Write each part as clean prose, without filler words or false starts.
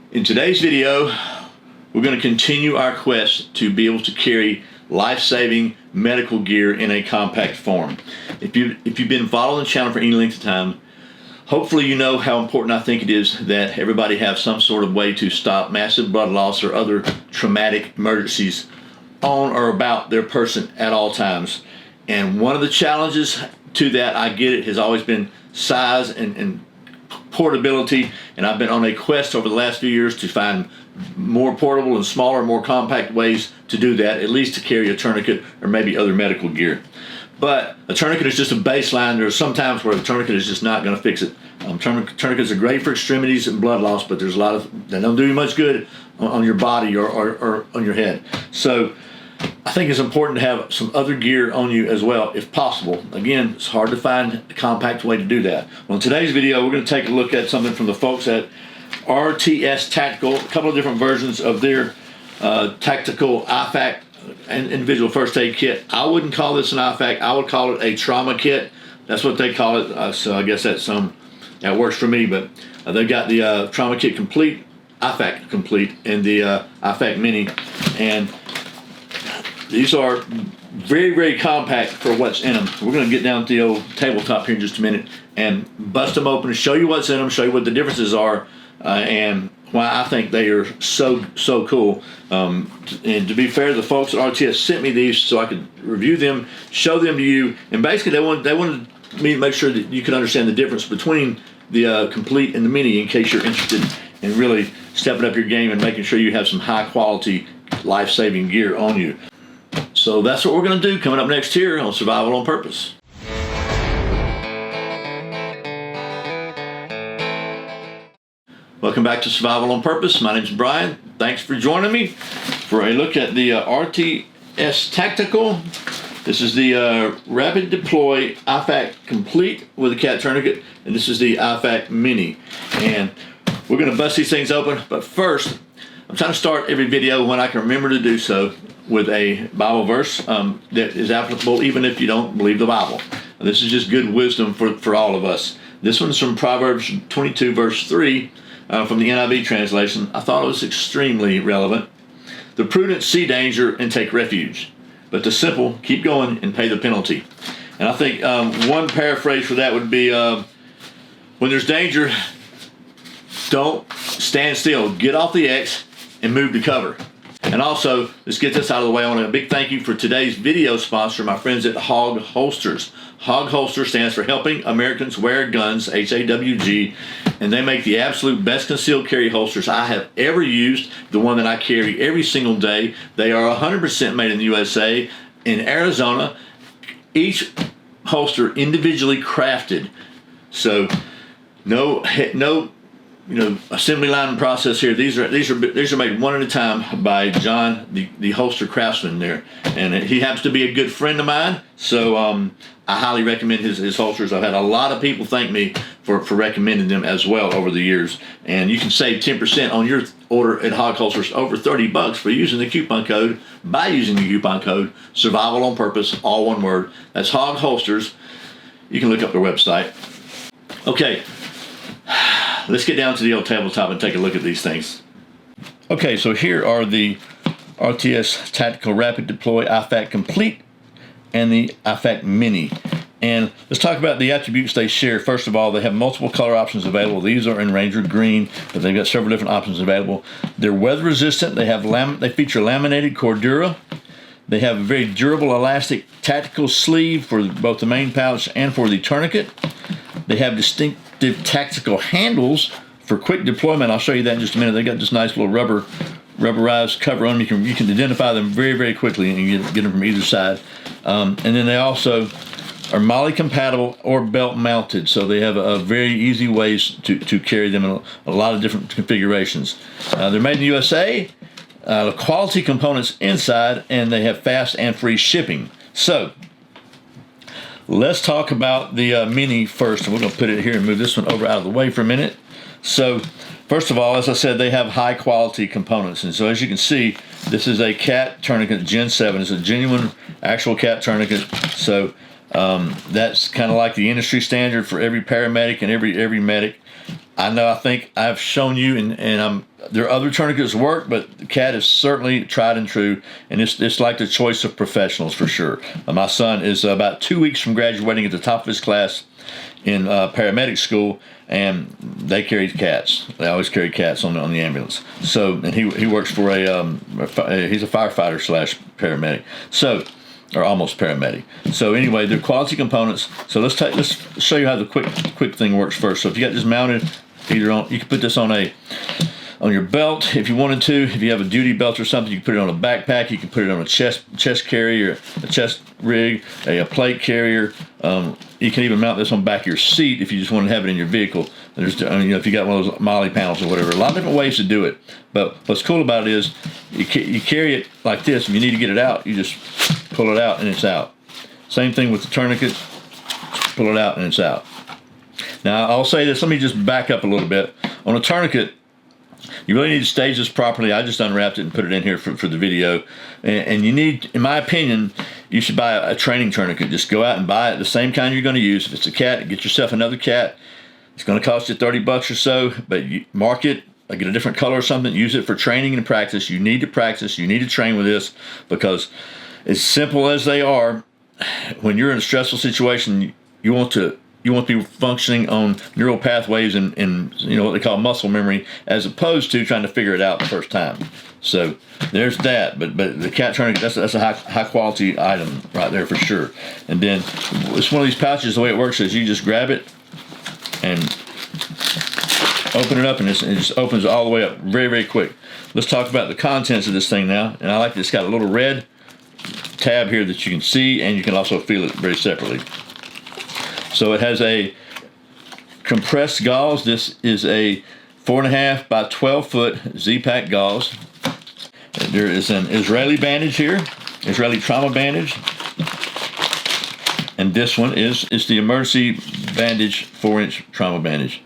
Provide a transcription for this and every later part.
In today's video, we're going to continue our quest to be able to carry life-saving medical gear in a compact form. If you've been following the channel for any length of time, hopefully you know how important I think it is that everybody have some sort of way to stop massive blood loss or other traumatic emergencies on or about their person at all times. And one of the challenges to that, I get it, has always been size and portability, and I've been on a quest over the last few years to find more portable and smaller, more compact ways to do that, at least to carry a tourniquet or maybe other medical gear. But a tourniquet is just a baseline. There are some times where the tourniquet is just not going to fix it. Tourniquets are great for extremities and blood loss, but there's a lot of, they don't do you much good on your body or on your head. So I think it's important to have some other gear on you as well, if possible. Again, it's hard to find a compact way to do that. Well, in today's video, we're going to take a look at something from the folks at RTS Tactical, a couple of different versions of their tactical IFAK and individual first aid kit. I wouldn't call this an IFAK. I would call it a trauma kit. That's what they call it. So I guess that works for me. But they've got the trauma kit complete, IFAK complete, and the IFAK mini. And these are very, very compact for what's in them. We're going to get down to the old tabletop here in just a minute and bust them open and show you what's in them, show you what the differences are, and why I think they are so cool. And to be fair, the folks at RTS sent me these so I could review them, show them to you, and basically they wanted me to make sure that you could understand the difference between the complete and the mini in case you're interested in really stepping up your game and making sure you have some high quality life-saving gear on you. So that's what we're going to do coming up next here on Survival on Purpose. Welcome back to Survival on Purpose. My name's Brian. Thanks for joining me for a look at the RTS Tactical. This is the Rapid Deploy IFAK Complete with a cat tourniquet, and this is the IFAK Mini. And we're going to bust these things open, but first, I'm trying to start every video when I can remember to do so with a Bible verse that is applicable even if you don't believe the Bible. This is just good wisdom for all of us. This one's from Proverbs 22 verse 3 from the NIV translation. I thought it was extremely relevant. The prudent see danger and take refuge, but the simple keep going and pay the penalty. And I think one paraphrase for that would be when there's danger, don't stand still. Get off the X and move to cover. And also, let's get this out of the way. I want a big thank you for today's video sponsor, my friends at Hog Holsters. Hog Holster stands for Helping Americans Wear Guns, HAWG, and they make the absolute best concealed carry holsters I have ever used, the one that I carry every single day. They are 100% made in the USA, in Arizona, each holster individually crafted. So no assembly line process here. These are made one at a time by John, the holster craftsman there, and he happens to be a good friend of mine. So I highly recommend his holsters. I've had a lot of people thank me for recommending them as well over the years. And you can save 10% on your order at Hog Holsters, over $30 for using the coupon code. By using the coupon code Survival on Purpose, all one word. That's Hog Holsters. You can look up their website. Okay. Let's get down to the old tabletop and take a look at these things. Okay, so here are the RTS Tactical Rapid Deploy IFAK Complete and the IFAK Mini. And let's talk about the attributes they share. First of all, they have multiple color options available. These are in Ranger Green, but they've got several different options available. They're weather resistant. They feature laminated cordura. They have a very durable elastic tactical sleeve for both the main pouch and for the tourniquet. They have distinctive tactical handles for quick deployment. I'll show you that in just a minute. They got this nice little rubberized cover on them. You can identify them very, very quickly and get them from either side. And then they also are MOLLE compatible or belt mounted, so they have a very easy ways to carry them in a lot of different configurations. They're made in the USA, quality components inside, and they have fast and free shipping. So let's talk about the Mini first, and we're going to put it here and move this one over out of the way for a minute. So first of all, as I said, they have high quality components, and so as you can see, this is a cat tourniquet Gen 7. It's a genuine actual cat tourniquet, so that's kind of like the industry standard for every paramedic and every medic. I know, I think I've shown you, and there are other tourniquets that work, but the CAT is certainly tried and true, and it's like the choice of professionals for sure. My son is about 2 weeks from graduating at the top of his class in paramedic school, and they carry CATs. They always carry CATs on the ambulance. So, and he works for he's a firefighter slash paramedic. So, or almost paramedic. So anyway, they're quality components. So let's show you how the quick thing works first. So if you got this mounted, you can put this on your belt if you wanted to. If you have a duty belt or something, you can put it on a backpack. You can put it on a chest carrier, a chest rig, a plate carrier. You can even mount this on the back of your seat if you just want to have it in your vehicle. There's, if you got one of those MOLLE panels or whatever, a lot of different ways to do it. But what's cool about it is you carry it like this. If you need to get it out, you just pull it out and it's out. Same thing with the tourniquet. Pull it out and it's out. Now I'll say this. Let me just back up a little bit. On a tourniquet, you really need to stage this properly. I just unwrapped it and put it in here for the video. And you need, in my opinion, you should buy a training tourniquet. Just go out and buy it, the same kind you're going to use. If it's a CAT, get yourself another CAT. It's going to cost you $30 or so, but you mark it, get a different color or something, use it for training and practice. You need to practice. You need to train with this, because as simple as they are, when you're in a stressful situation, you want to be functioning on neural pathways and what they call muscle memory, as opposed to trying to figure it out the first time. So there's that. But the CAT tourniquet, that's a high quality item right there for sure. And then it's one of these pouches. The way it works is you just grab it and open it up, and it just opens all the way up very, very quick. Let's talk about the contents of this thing now. And I like that it's got a little red tab here that you can see, and you can also feel it very separately. So it has a compressed gauze. This is a 4.5 by 12 foot Z-Pack gauze. There is an Israeli bandage here, Israeli trauma bandage. And this one is the emergency bandage, 4-inch trauma bandage.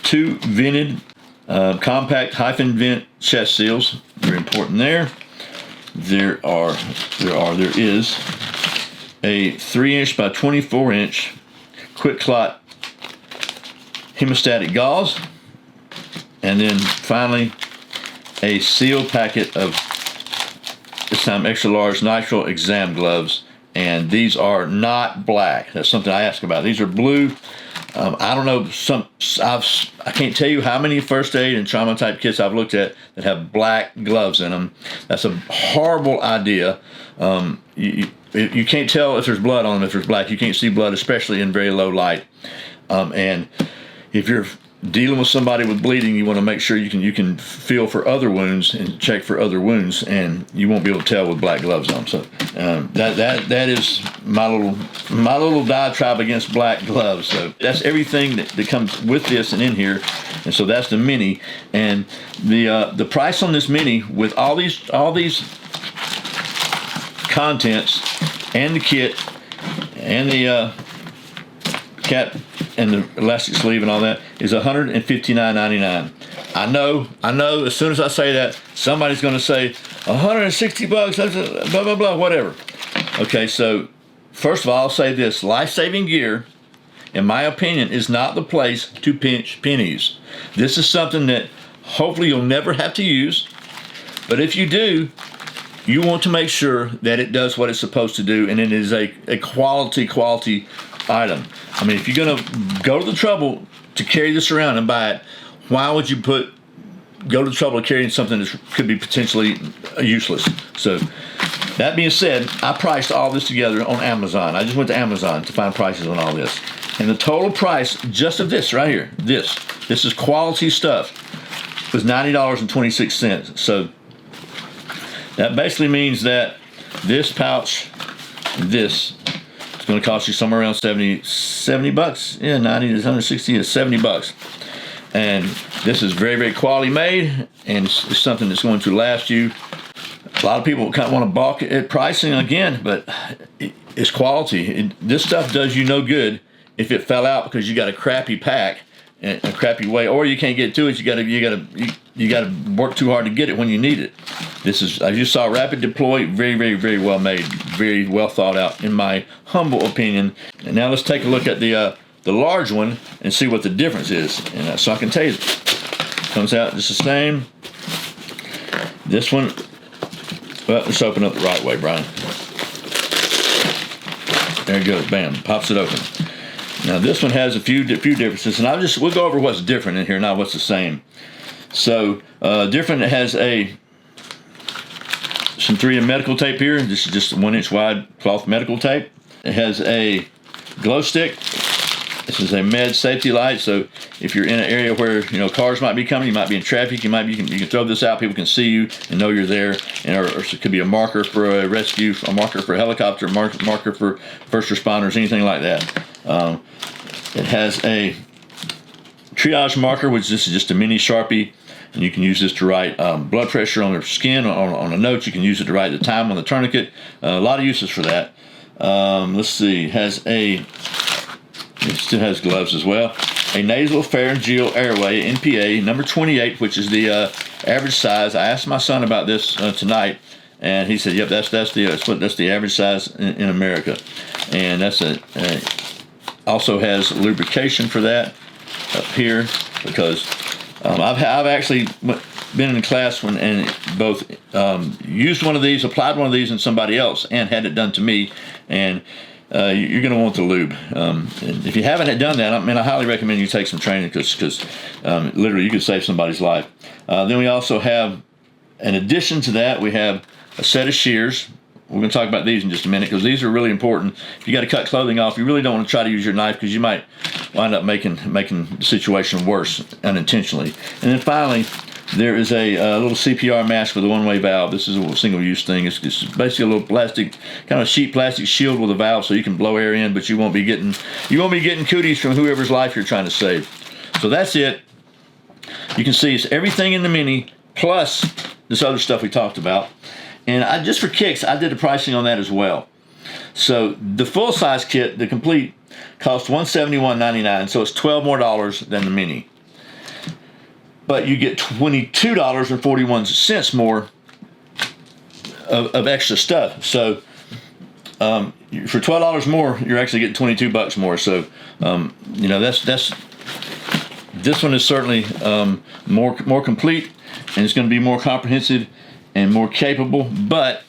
2 vented compact hyphen vent chest seals. Very important there. There is a 3-inch by 24-inch quick clot hemostatic gauze, and then finally a sealed packet of, this time extra large, nitrile exam gloves. And these are not black. That's something I ask about. These are blue. I don't know, I can't tell you how many first aid and trauma type kits I've looked at that have black gloves in them. That's a horrible idea. You can't tell if there's blood on them if there's black. You can't see blood, especially in very low light. And if you're dealing with somebody with bleeding, you want to make sure you can feel for other wounds and check for other wounds, and you won't be able to tell with black gloves on. So that is my little diatribe against black gloves. So that's everything that comes with this and in here. And so that's the mini, and the price on this mini with all these contents and the kit and the CAT and the elastic sleeve and all that is $159.99. I know. As soon as I say that, somebody's going to say $160. That's blah blah blah, whatever. Okay, so first of all, I'll say this: life-saving gear, in my opinion, is not the place to pinch pennies. This is something that hopefully you'll never have to use, but if you do, you want to make sure that it does what it's supposed to do, and it is a quality item. I mean, if you're going to go to the trouble to carry this around and buy it, why would you go to the trouble of carrying something that could be potentially useless? So that being said, I priced all this together on Amazon. I just went to Amazon to find prices on all this. And the total price just of this right here, this is quality stuff, was $90.26. So that basically means that this pouch, it's going to cost you somewhere around $70. Yeah, 90 to 160 is $70. And this is very, very quality made, and it's something that's going to last you. A lot of people kind of want to balk at pricing again, but it's quality. This stuff does you no good if it fell out because you got a crappy pack and a crappy way, or you can't get to it. You got to work too hard to get it when you need it. This is, as you saw, rapid deploy, very, very, very well made, very well thought out, in my humble opinion. And now let's take a look at the the large one and see what the difference is. And so I can tell you, it comes out just the same. This one, well, let's open up the right way, Brian. There it goes, bam, pops it open. Now this one has a few differences, and we'll go over what's different in here, not what's the same. So different, it has some 3M medical tape here. This is just 1 inch wide cloth medical tape. It has a glow stick. This is a med safety light, so if you're in an area where cars might be coming, you might be in traffic, you can throw this out, people can see you and know you're there, or it could be a marker for a rescue, a marker for a helicopter, marker for first responders, anything like that. It has a triage marker, which this is just a mini Sharpie, and you can use this to write blood pressure on the skin, on a note. You can use it to write the time on the tourniquet. A lot of uses for that. Let's see, it still has gloves as well. A nasal pharyngeal airway, NPA, number 28, which is the average size. I asked my son about this tonight, and he said, "Yep, that's the average size in America." And that's also has lubrication for that up here, because I've actually been in class and both used one of these, applied one of these in somebody else, and had it done to me, and you're going to want the lube. And if you haven't done that, I highly recommend you take some training, because literally you could save somebody's life. Then we also have, in addition to that, we have a set of shears. We're going to talk about these in just a minute, because these are really important. If you got to cut clothing off, you really don't want to try to use your knife, because you might wind up making the situation worse unintentionally. And then finally, there is a little CPR mask with a one-way valve. This is a single-use thing. It's basically a little plastic, kind of sheet plastic shield with a valve, so you can blow air in, but you won't be getting cooties from whoever's life you're trying to save. So that's it. You can see it's everything in the mini plus this other stuff we talked about. And just for kicks, I did the pricing on that as well. So the full-size kit, the complete, cost $171.99, so it's $12 more than the mini. But you get $22.41 more of extra stuff. So for $12 more, you're actually getting $22 more. So this one is certainly more complete, and it's going to be more comprehensive and more capable. But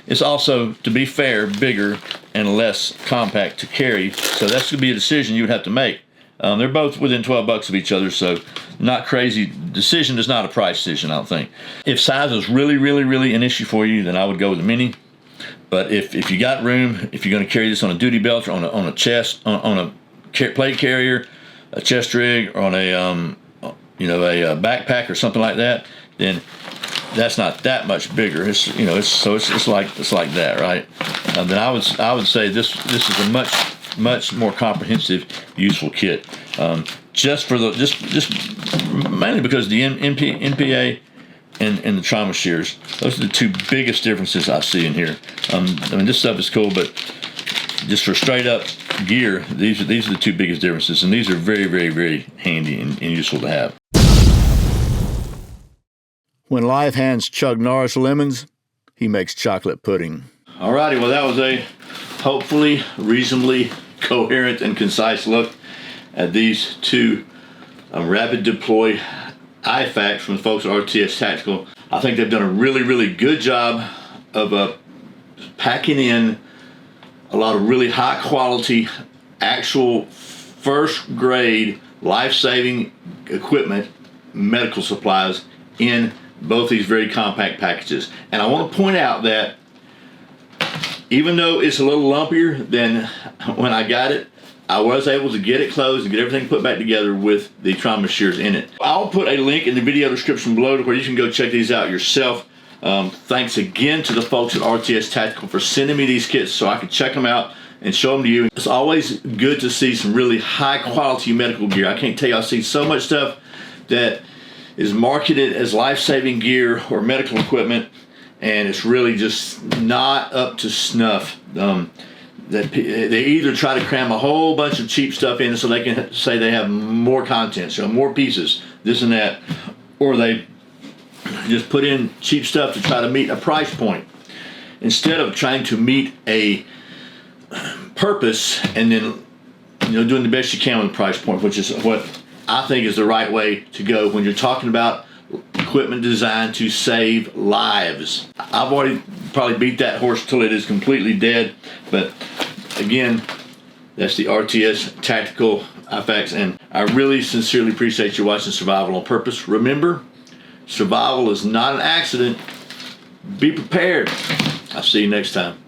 it's also, to be fair, bigger and less compact to carry. So that's going to be a decision you would have to make. They're both within $12 of each other, so not crazy. Decision is not a price decision, I don't think. If size is really, really, really an issue for you, then I would go with the mini. But if you got room, if you're going to carry this on a duty belt or on a chest, on a plate carrier, a chest rig, or on a backpack or something like that, then that's not that much bigger. It's like that, right? Then I would say this is a much more comprehensive, useful kit. Just mainly because the NPA and the trauma shears, those are the two biggest differences I see in here. This stuff is cool, but just for straight up gear, these are the two biggest differences, and these are very, very, very handy and useful to have. When life hands Chuck Norris lemons, he makes chocolate pudding. Alrighty, well that was a hopefully reasonably coherent and concise look at these two rapid deploy IFAKs from the folks at RTS Tactical. I think they've done a really, really good job of packing in a lot of really high quality, actual first grade life-saving equipment, medical supplies in both these very compact packages. And I want to point out that even though it's a little lumpier than when I got it, I was able to get it closed and get everything put back together with the trauma shears in it. I'll put a link in the video description below to where you can go check these out yourself. Thanks again to the folks at RTS Tactical for sending me these kits so I could check them out and show them to you. It's always good to see some really high quality medical gear. I can't tell you, I've seen so much stuff that is marketed as life-saving gear or medical equipment, and it's really just not up to snuff. That they either try to cram a whole bunch of cheap stuff in so they can say they have more content, so more pieces, this and that, or they just put in cheap stuff to try to meet a price point instead of trying to meet a purpose and then doing the best you can with the price point, which is what I think is the right way to go when you're talking about equipment designed to save lives. I've already probably beat that horse till it is completely dead, but again, that's the RTS Tactical IFAKs, and I really sincerely appreciate you watching Survival on Purpose. Remember, survival is not an accident. Be prepared. I'll see you next time.